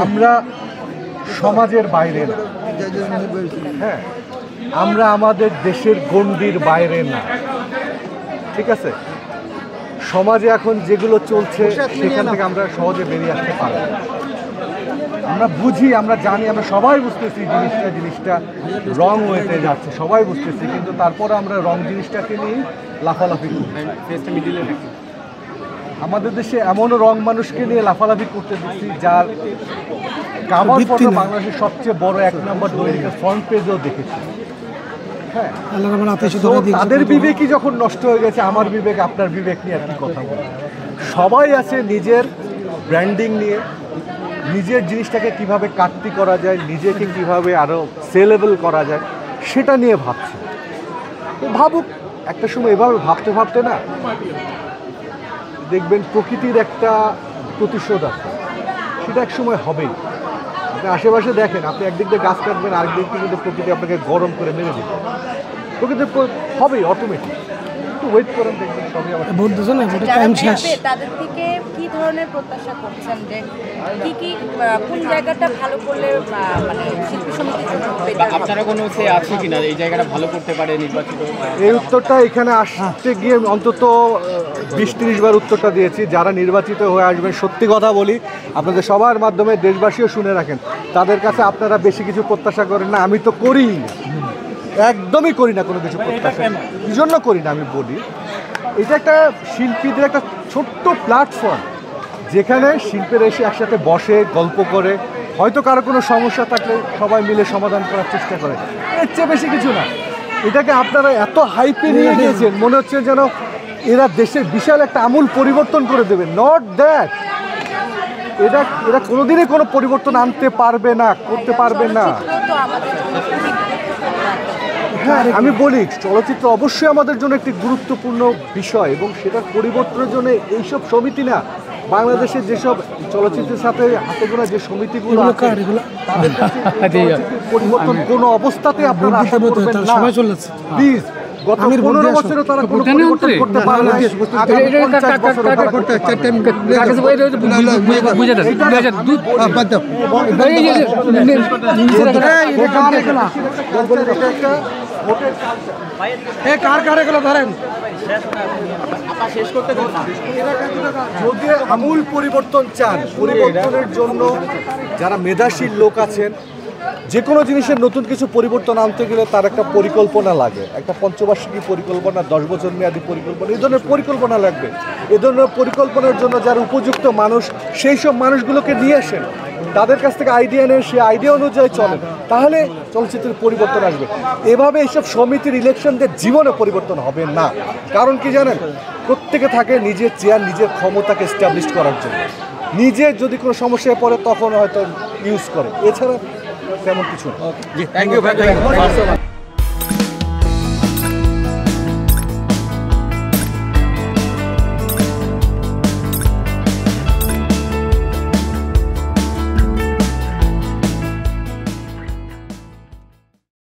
আমরা সমাজের বাইরে না, হ্যাঁ, আমরা আমাদের দেশের গণ্ডির বাইরে না, ঠিক আছে? সমাজে এখন যেগুলো চলছে সেখান থেকে আমরা সহজে বেরিয়ে আসতে পারি। আমরা বুঝি, আমরা জানি, আমরা সবাই বুঝতেছি জিনিসটা রং হয়ে যাচ্ছে, সবাই বুঝতেছি, কিন্তু তারপরে আমরা রং জিনিসটাকে নিয়ে লাফালাফি করি। আমাদের দেশে এমনও রং মানুষকে নিয়ে লাফালাফি করতে দেখছি যার কাভার ফটো বাংলাদেশের সবচেয়ে বড় 1 নম্বর দৈনিকের ফ্রন্ট পেজেও দেখেছি। হ্যাঁ, তাদের বিবেকই যখন নষ্ট হয়ে গেছে, আমার বিবেক আপনার বিবেক নিয়ে আর কি কথা বলে? সবাই আছে নিজের ব্র্যান্ডিং নিয়ে, নিজের জিনিসটাকে কিভাবে কাটতি করা যায়, নিজেকে কিভাবে আরও সেলেবল করা যায় সেটা নিয়ে ভাবছে। ভাবুক, একটা সময় এভাবে ভাবতে ভাবতে না দেখবেন প্রকৃতির একটা প্রতিশোধ আছে, সেটা এক সময় হবেই। আপনি আশেপাশে দেখেন, আপনি একদিক দিয়ে গাছ কাটবেন, আরেকদিক দিয়ে কিন্তু প্রকৃতি আপনাকে গরম করে মেরে দেবে। প্রকৃতি হবেই অটোমেটিক, একটু ওয়েট করেন, দেখবেন সবই আবার। তাদের থেকে কি ধরনের প্রত্যাশা করছেন, যে কি কোন জায়গাটা ভালো করলে মানে শিল্পী সমিতির জন্য আপনারা কোনো সে আছে কিনা এই জায়গাটা ভালো করতে পারে নির্বাচিত? এই উত্তরটা এখানে আসতে গিয়ে অন্তত 20-30 বার উত্তরটা দিয়েছি। যারা নির্বাচিত হয়ে আসবেন, সত্যি কথা বলি, আপনাদের সবার মাধ্যমে দেশবাসীও শুনে রাখেন, তাদের কাছে আপনারা বেশি কিছু প্রত্যাশা করেন না। আমি তো করি, একদমই করি না কোনো কিছু প্রত্যাশা। এই জন্য করি না, আমি বলি এটা একটা শিল্পীদের একটা ছোট্ট প্ল্যাটফর্ম, যেখানে শিল্পীরা এসে একসাথে বসে গল্প করে, হয়তো কারো কোনো সমস্যা থাকলে সবাই মিলে সমাধান করার চেষ্টা করে, এর চেয়ে বেশি কিছু না। এটাকে আপনারা এত হাইপে নিয়ে গিয়েছেন, মনে হচ্ছে যেন এরা দেশের বিশাল একটা আমূল পরিবর্তন করে দেবে। নট দ্যাট, এরা কোনোদিনই কোনো পরিবর্তন আনতে পারবে না, করতে পারবে না। হ্যাঁ, আমি বলি চলচ্চিত্র অবশ্যই আমাদের জন্য একটি গুরুত্বপূর্ণ বিষয়, এবং সেটার পরিবর্তনের জন্য এইসব সমিতি না, বাংলাদেশের যেসব চলচ্চিত্রের সাথে হাতে গোনা যে সমিতিগুলো তাদের কাছে পরিবর্তন কোনো অবস্থাতে আপনারা আশা করবেন না। প্লিজ, গত 15 বছরে তারা কোনো পরিবর্তন করতে পারে না। যদি আমূল পরিবর্তন চান, পরিবর্তনের জন্য যারা মেধাশীল লোক আছেন, যে কোনো জিনিসের নতুন কিছু পরিবর্তন আনতে গেলে তার একটা পরিকল্পনা লাগে, একটা পঞ্চবার্ষিকী পরিকল্পনা, 10 বছর মেয়াদী পরিকল্পনা, এই ধরনের পরিকল্পনা লাগবে। এ ধরনের পরিকল্পনার জন্য যারা উপযুক্ত মানুষ, সেই সব মানুষগুলোকে নিয়ে আসেন, তাদের কাছ থেকে আইডিয়া নেন, সেই আইডিয়া অনুযায়ী চলেন, তাহলে চলচ্চিত্রের পরিবর্তন আসবে। এভাবে এইসব সমিতির ইলেকশনদের জীবনে পরিবর্তন হবে না। কারণ কি জানেন, প্রত্যেকে থাকে নিজের চেয়ার, নিজের ক্ষমতাকে এস্টাবলিশ করার জন্য। নিজের যদি কোনো সমস্যায় পড়ে তখন হয়তো ইউজ করে, এছাড়া তেমন কিছু না। Thank you.